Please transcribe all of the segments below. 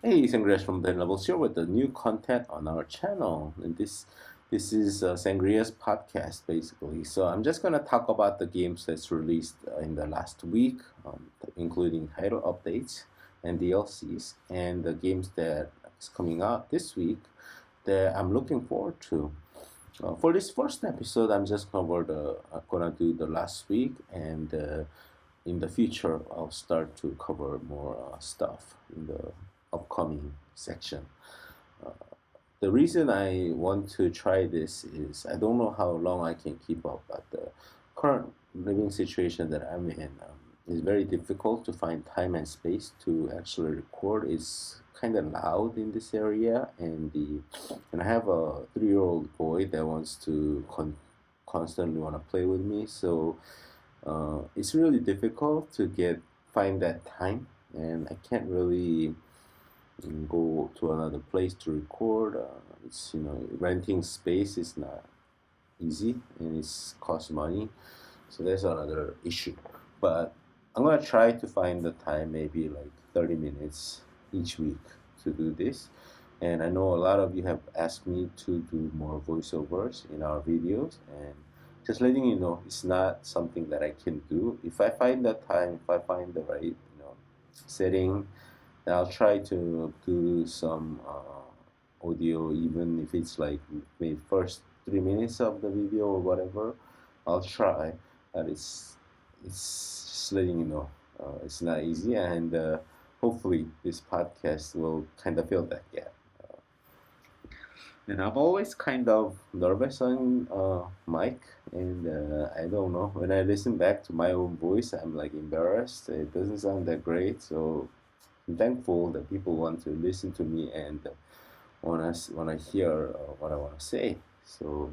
Hey, Sangriaz from the Levels here with the new content on our channel, and this is Sangria's podcast basically. So I'm just gonna talk about the games that's released in the last week, including title updates and DLCs, and the games that is coming out this week that I'm looking forward to. For this first episode, I'm gonna do the last week, and in the future, I'll start to cover more stuff in the upcoming section. Uh, the reason I want to try this is I don't know how long I can keep up, but the current living situation that I'm in is very difficult to find time and space to actually record. It's kind of loud in this area, and I have a 3-year-old boy that wants to constantly want to play with me, so it's really difficult to find that time, and I can't really go to another place to record. It's renting space is not easy and it's cost money, so that's another issue. But I'm gonna try to find the time, maybe like 30 minutes each week to do this. And I know a lot of you have asked me to do more voiceovers in our videos, and just letting you know, it's not something that I can do. If I find the time, if I find the right, setting, then I'll try to do some audio, even if it's like maybe first 3 minutes of the video or whatever. I'll try, but it's just letting you know, it's not easy, and hopefully this podcast will kind of fill that gap. And I'm always kind of nervous on mic, and I don't know. When I listen back to my own voice, I'm like embarrassed. It doesn't sound that great, so I'm thankful that people want to listen to me and wanna hear what I wanna say. So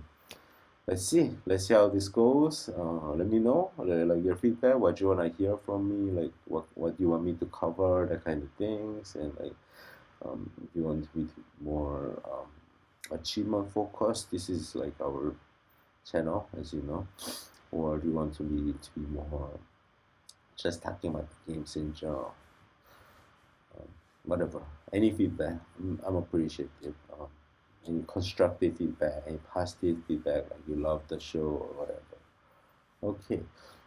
let's see how this goes. Let me know, like your feedback, what you wanna hear from me, like what you want me to cover, that kind of things, and like if you want me to more achievement focused. This is like our channel, as you know, or do you want me to be more just talking about the games in general? Whatever, any feedback, I'm appreciative. Any constructive feedback, any positive feedback, like you love the show or whatever. Okay,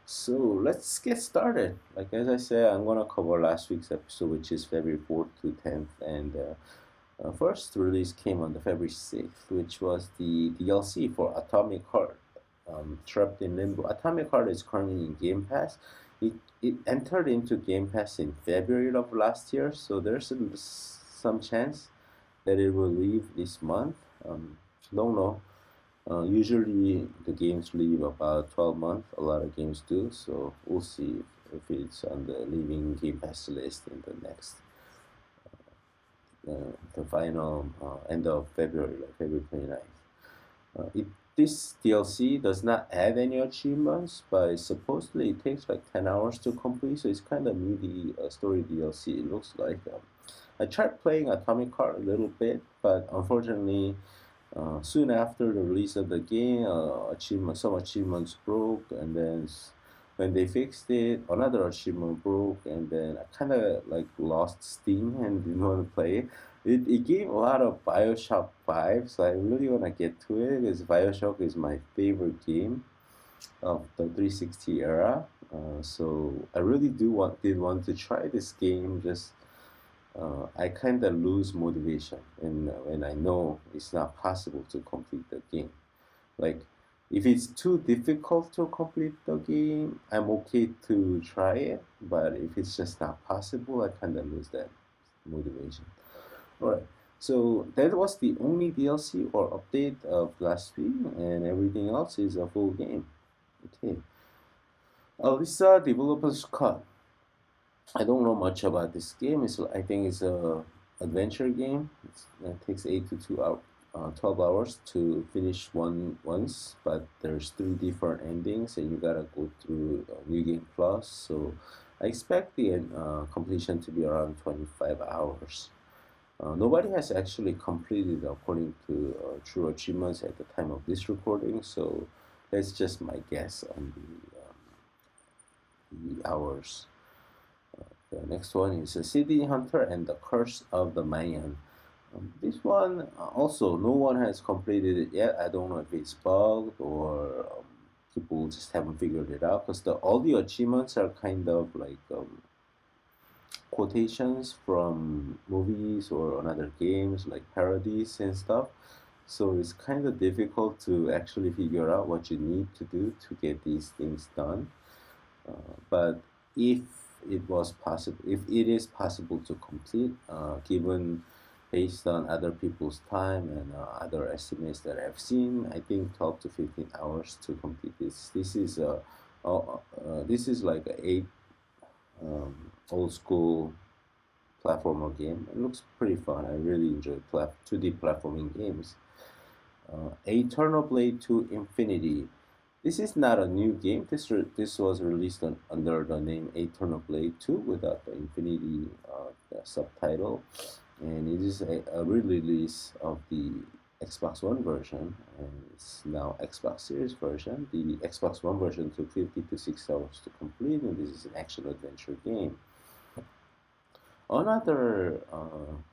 so let's get started. Like as I said, I'm gonna cover last week's episode, which is February 4th to 10th, and first release came on the February 6th, which was the DLC for Atomic Heart, Trapped in Limbo. Atomic Heart is currently in Game Pass. It entered into Game Pass in February of last year, so there's some chance that it will leave this month. Don't know. Usually the games leave about 12 months. A lot of games do, so we'll see if it's on the leaving Game Pass list in the next the final end of February, like February 29th. This DLC does not add any achievements, but supposedly it takes like 10 hours to complete, so it's kind of meaty story DLC, it looks like. I tried playing Atomic Heart a little bit, but unfortunately, soon after the release of the game, some achievements broke, and then when they fixed it, another achievement broke, and then I kind of like lost steam and didn't want to play it. It gave a lot of Bioshock vibes, so I really want to get to it because Bioshock is my favorite game of the 360 era. So I really did want to try this game. Just I kind of lose motivation when I know it's not possible to complete the game. Like if it's too difficult to complete the game, I'm okay to try it. But if it's just not possible, I kind of lose that motivation. Alright, so that was the only DLC or update of last week, and everything else is a full game. Okay. Alisa Developer's Cut. I don't know much about this game. I think it's a adventure game. It takes 12 hours to finish once, but there's 3 different endings, and you gotta go through New Game Plus. So I expect the completion to be around 25 hours. Nobody has actually completed according to true achievements at the time of this recording, so that's just my guess on the hours. The next one is City Hunter and the Curse of the Mayan. This one also no one has completed it yet. I don't know if it's bugged or people just haven't figured it out because all the achievements are kind of like quotations from movies or other games like parodies and stuff. So it's kind of difficult to actually figure out what you need to do to get these things done. But if if it is possible to complete, given based on other people's time and other estimates that I've seen, I think 12 to 15 hours to complete this. This is like a old school platformer game. It looks pretty fun. I really enjoy 2D platforming games. AeternoBlade II Infinity. This is not a new game. This was released under the name AeternoBlade II without the Infinity the subtitle, and it is a re-release of the Xbox One version, and it's now Xbox Series version. The Xbox One version took 50 to 60 hours to complete, and this is an action adventure game. Another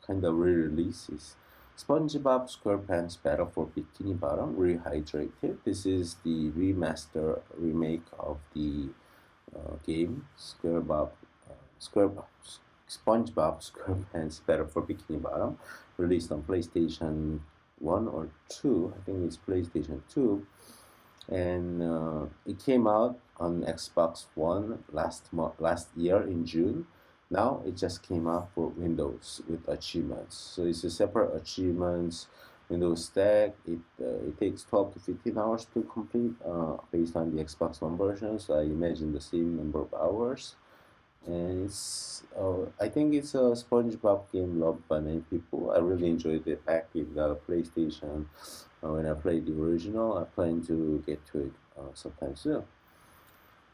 kind of re-release is SpongeBob SquarePants Battle for Bikini Bottom Rehydrated. This is the remaster remake of the game SpongeBob SquarePants Battle for Bikini Bottom, released on PlayStation 1 or 2. I think it's PlayStation 2. And it came out on Xbox One last year in June. Now it just came out for Windows with achievements. So it's a separate achievements Windows stack. It takes 12 to 15 hours to complete based on the Xbox One version. So I imagine the same number of hours. And I think it's a SpongeBob game loved by many people. I really enjoyed it back in the PlayStation when I played the original. I plan to get to it sometime soon.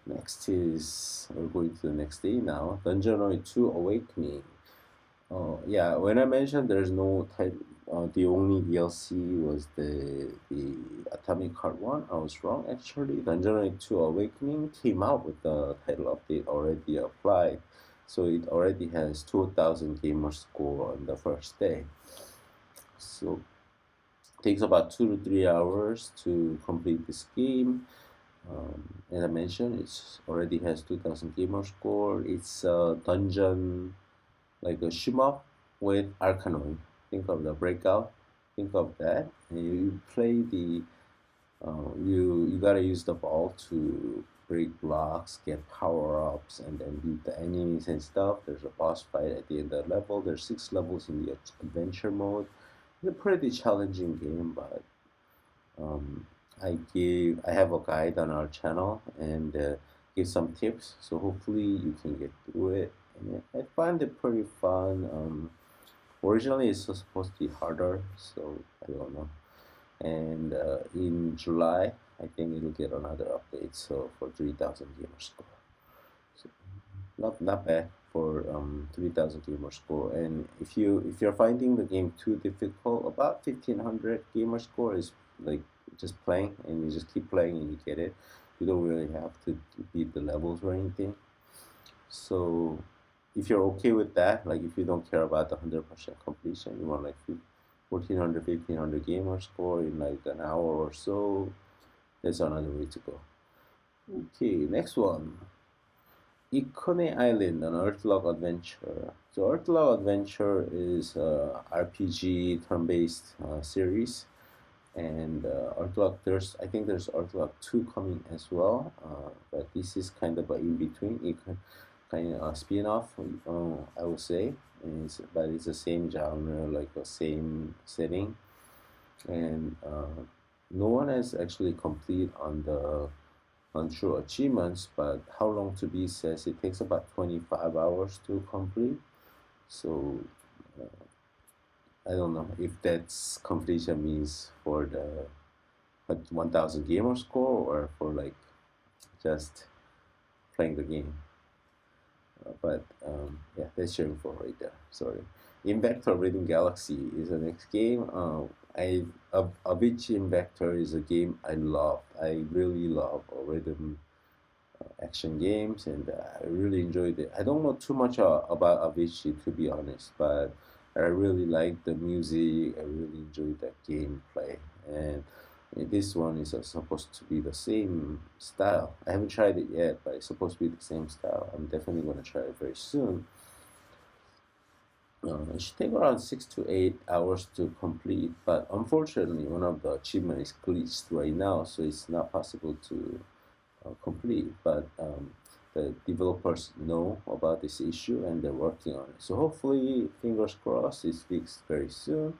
Next is, we're going to the next day now, Dungeonoid 2 Awakening. Yeah, when I mentioned there's no type, the only DLC was the Atomic Heart one, I was wrong actually. Dungeonoid 2 Awakening came out with the title update already applied, so it already has 2,000 gamer score on the first day. So it takes about 2 to 3 hours to complete this game. As I mentioned, it already has 2,000 gamer score. It's a dungeon, like a shmup with Ikonei. Think of the Breakout. Think of that. And you play the, you gotta use the ball to break blocks, get power ups, and then beat the enemies and stuff. There's a boss fight at the end of the level. There's 6 levels in the adventure mode. It's a pretty challenging game, but I have a guide on our channel and give some tips, so hopefully you can get through it. And I find it pretty fun. Originally it's supposed to be harder, so I don't know. And in July, I think it'll get another update. So for 3,000 gamer score, so not bad for 3,000 gamer score. And if you're finding the game too difficult, about 1,500 gamer score is like just playing, and you just keep playing and you get it. You don't really have to beat the levels or anything. So if you're okay with that, like if you don't care about the 100% completion, you want like 1,400, 1,500 gamer score in like an hour or so, that's another way to go. Okay, next one. Ikonei Island, an Earthlock adventure. So Earthlock Adventure is a RPG turn-based series. And Earthlock, I think there's Earthlock 2 coming as well, but this is kind of in between, kind of a spin-off, I would say. But it's the same genre, like the same setting, and no one has actually complete on the true achievements. But How Long to Be says it takes about 25 hours to complete. So I don't know if that's completion means for the 1,000 gamer score or for like just playing the game. Yeah, that's your info right there. Sorry. Invector Rhythm Galaxy is the next game. Avicii Invector is a game I love. I really love rhythm action games, and I really enjoyed it. I don't know too much about Avicii, to be honest, but I really like the music. I really enjoyed that gameplay, and this one is supposed to be the same style. I haven't tried it yet, but it's supposed to be the same style. I'm definitely going to try it very soon. It should take around 6 to 8 hours to complete, but unfortunately, one of the achievements is glitched right now, so it's not possible to complete. But the developers know about this issue and they're working on it. So hopefully, fingers crossed, it's fixed very soon.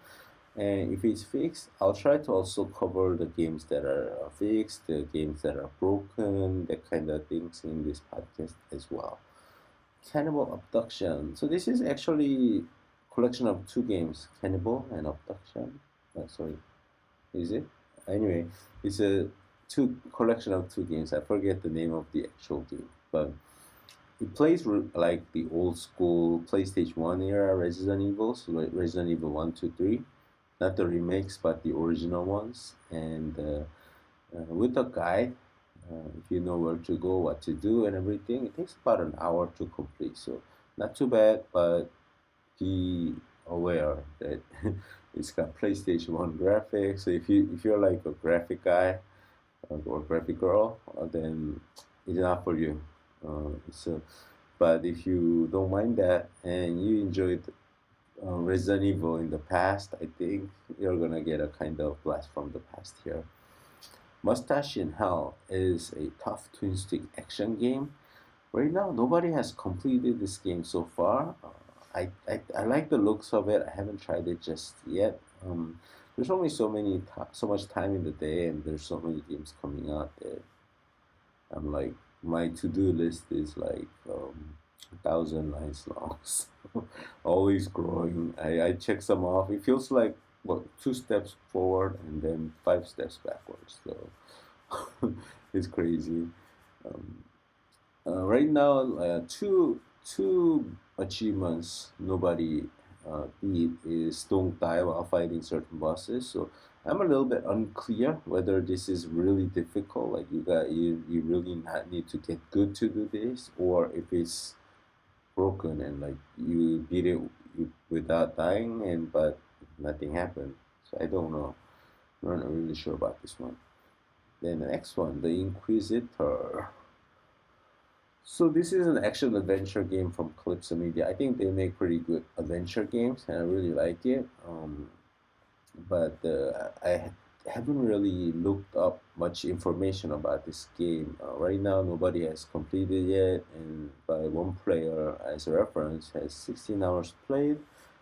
And if it's fixed, I'll try to also cover the games that are fixed, the games that are broken, that kind of things in this podcast as well. Cannibal Abduction. So this is actually collection of two games, Cannibal and Abduction. Sorry, is it? Anyway, it's a two collection of two games. I forget the name of the actual game, but it plays like the old school PlayStation 1 era Resident Evil, so like Resident Evil 1, 2, 3. Not the remakes, but the original ones. And with a guide, if you know where to go, what to do, and everything, it takes about an hour to complete. So not too bad, but be aware that it's got PlayStation 1 graphics. So if you're like a graphic guy or graphic girl, then it's not for you. So, but if you don't mind that and you enjoyed Resident Evil in the past, I think you're gonna get a kind of blast from the past here. Mustache in Hell is a tough twin stick action game. Right now, nobody has completed this game so far. I like the looks of it. I haven't tried it just yet. There's only so much time in the day, and there's so many games coming out that I'm like, my to-do list is like 1,000 lines long. So always growing. I check some off. It feels like what 2 steps forward and then 5 steps backwards. So it's crazy. Um, right now, two achievements nobody beat is don't die while fighting certain bosses. So I'm a little bit unclear whether this is really difficult, like you really not need to get good to do this, or if it's broken and like you beat it without dying and but nothing happened. So I don't know. I'm not really sure about this one. Then the next one, the Inquisitor. So this is an action adventure game from Calypso Media. I think they make pretty good adventure games, and I really like it. But I haven't really looked up much information about this game. Right now, nobody has completed yet, and by one player, as a reference, has 16 hours played,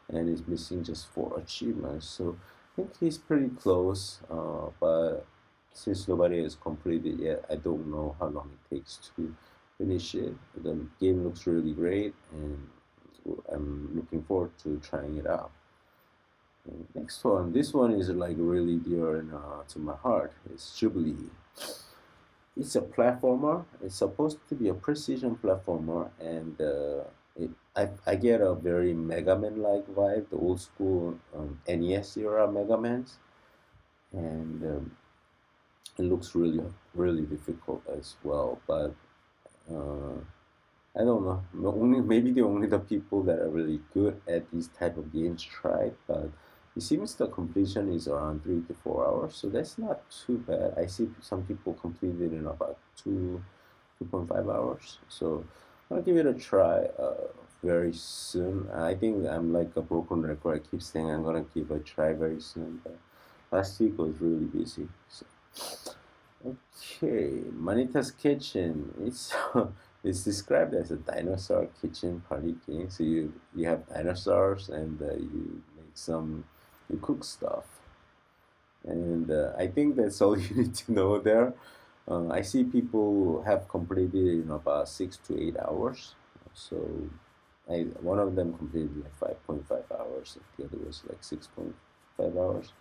and is missing just 4 achievements. So I think he's pretty close. But since nobody has completed yet, I don't know how long it takes to finish it. The game looks really great, and I'm looking forward to trying it out. Next one, this one is like really dear to my heart. It's Jubilee. It's a platformer. It's supposed to be a precision platformer, and I get a very Mega Man-like vibe, the old school NES era Mega Mans, and it looks really difficult as well. But uh, I don't know. Maybe only the people that are really good at these type of games tried, but it seems the completion is around 3 to 4 hours, so that's not too bad. I see some people complete it in about 2.5 hours. So I'll give it a try very soon. I think I'm like a broken record. I keep saying I'm gonna give it a try very soon, but last week was really busy. So. Okay, Manitas Kitchen. It's it's described as a dinosaur kitchen party game. So you have dinosaurs and you make you cook stuff. And I think that's all you need to know there. I see people have completed in about 6 to 8 hours. So one of them completed like 5.5 hours. The other was like 6.5 hours.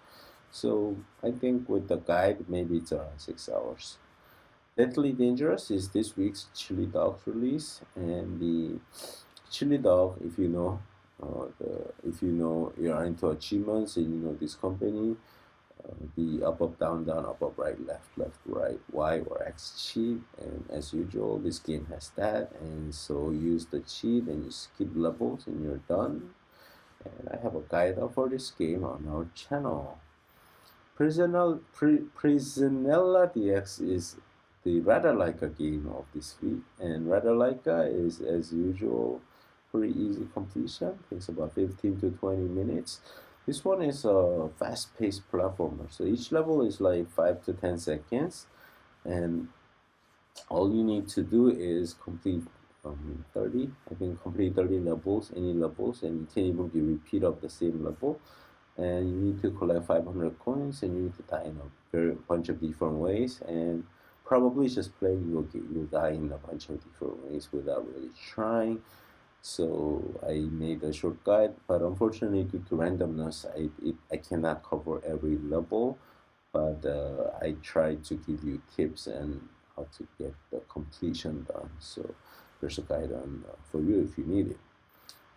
So I think with the guide, maybe it's around 6 hours. Deadly Dangerous is this week's Chili Dog release, and the Chili Dog, if you know you are into achievements and you know this company, the up, down, down, up, right, left, right, Y or X cheat. And as usual, this game has that. And so use the cheat and you skip levels and you're done. And I have a guide up for this game on our channel. Prisonela DX is the Rather Like a game of this week, and Rather Like a is, as usual, pretty easy completion. Takes about 15 to 20 minutes. This one is a fast-paced platformer, so each level is like 5 to 10 seconds, and all you need to do is complete 30, I think complete 30 levels, any levels, and you can even get repeat of the same level. And you need to collect 500 coins, and you need to die in a bunch of different ways, and probably just playing you'll die in a bunch of different ways without really trying. So I made a short guide, but unfortunately due to randomness I cannot cover every level, but I tried to give you tips and how to get the completion done. So there's a guide on for you if you need it.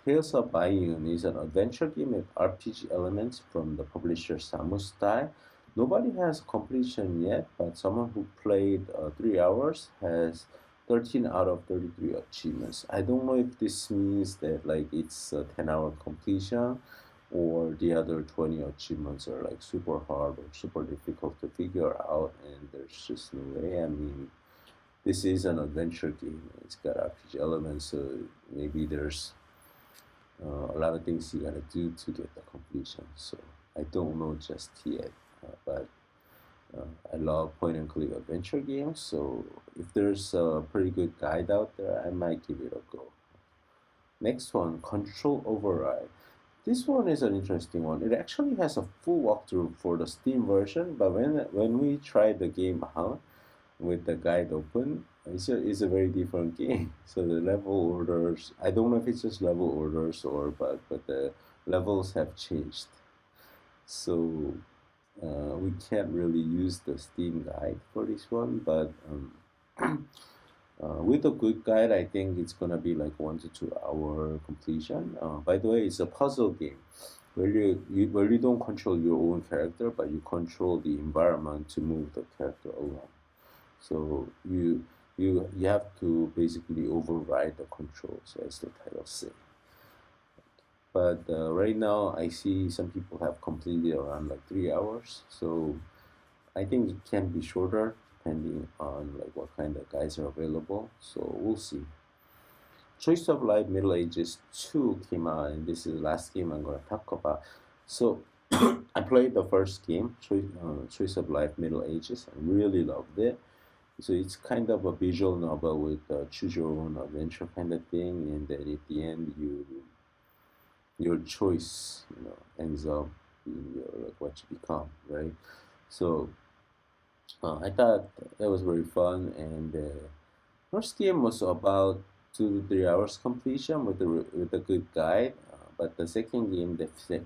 Tales of Bayun is an adventure game with RPG elements from the publisher Samustai. Nobody has completion yet, but someone who played 3 hours has 13 out of 33 achievements. I don't know if this means that like it's a 10-hour completion, or the other 20 achievements are like super hard or super difficult to figure out, and there's just no way. I mean, this is an adventure game. It's got RPG elements, so maybe there's a lot of things you gotta do to get the completion. So I don't know just yet, but I love point and click adventure games. So if there's a pretty good guide out there, I might give it a go. Next one, Control Override. This one is an interesting one. It actually has a full walkthrough for the Steam version, but when we tried the game out with the guide open, it's a very different game. So the level orders, I don't know if it's just level orders or but the levels have changed. So we can't really use the Steam guide for this one, but with a good guide, I think it's gonna be like 1 to 2 hour completion. By the way, it's a puzzle game where you don't control your own character, but you control the environment to move the character along. So you have to basically override the controls, as the title says. But right now, I see some people have completed around like 3 hours. So I think it can be shorter depending on like what kind of guides are available. So we'll see. Choice of Life Middle Ages 2 came out, and this is the last game I'm going to talk about. So I played the first game, Choice of Life Middle Ages. I really loved it. So it's kind of a visual novel with choose your own adventure kind of thing, and then at the end your choice, ends up being like what you become, right? So I thought that was very fun, and first game was about 2 to 3 hours completion with a good guide, but the second game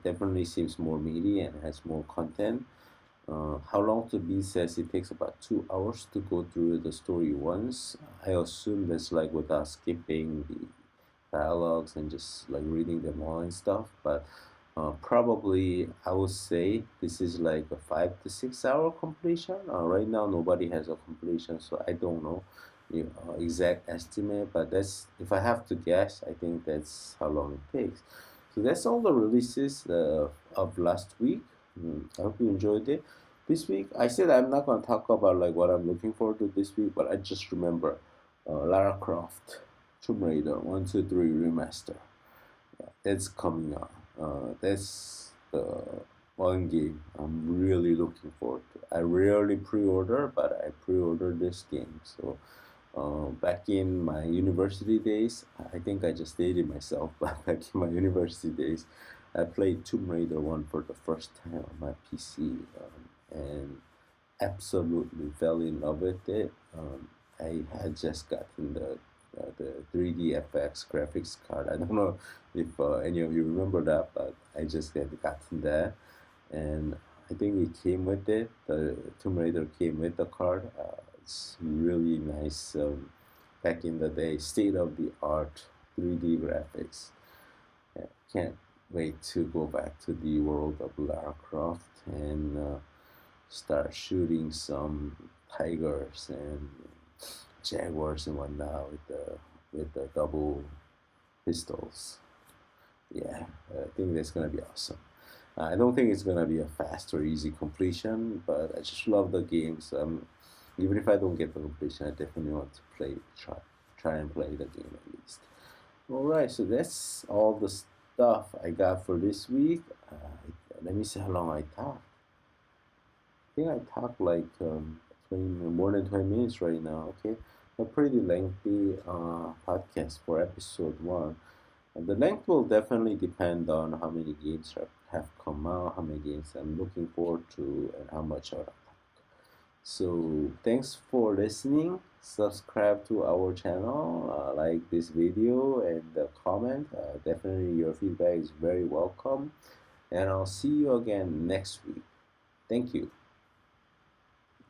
definitely seems more meaty and has more content. How long to be says it takes about 2 hours to go through the story once. I assume that's like without skipping the dialogues and just like reading them all and stuff. But probably I would say this is like a 5 to 6 hour completion. Right now nobody has a completion, so I don't know the exact estimate. But that's, if I have to guess, I think that's how long it takes. So that's all the releases of last week. I hope you enjoyed it. This week, I said I'm not going to talk about like what I'm looking forward to this week, but I just remember Lara Croft, Tomb Raider 1, 2, 3 remaster. Yeah, that's coming out. That's the one game I'm really looking forward to. I rarely pre-order, but I pre-ordered this game. So back in my university days, I think I just dated myself, but back in my university days, I played Tomb Raider 1 for the first time on my PC, and absolutely fell in love with it. I had just gotten the 3D FX graphics card. I don't know if any of you remember that, but I just had gotten that, and I think it came with it. The Tomb Raider came with the card. It's really nice. Back in the day, state-of-the-art 3D graphics. Can't wait to go back to the world of Lara Croft, and start shooting some tigers and jaguars and whatnot with the double pistols. Yeah, I think that's gonna be awesome. I don't think it's gonna be a fast or easy completion, but I just love the games. Even if I don't get the completion, I definitely want to try and play the game at least. All right, so that's all the stuff I got for this week. Let me see how long I talked. I think I talked like 20, more than 20 minutes right now. Okay, a pretty lengthy podcast for episode one. The length will definitely depend on how many games have come out, how many games I'm looking forward to, and how much I talk. So thanks for listening. Subscribe to our channel, like this video, and comment. Definitely your feedback is very welcome. And I'll see you again next week. Thank you.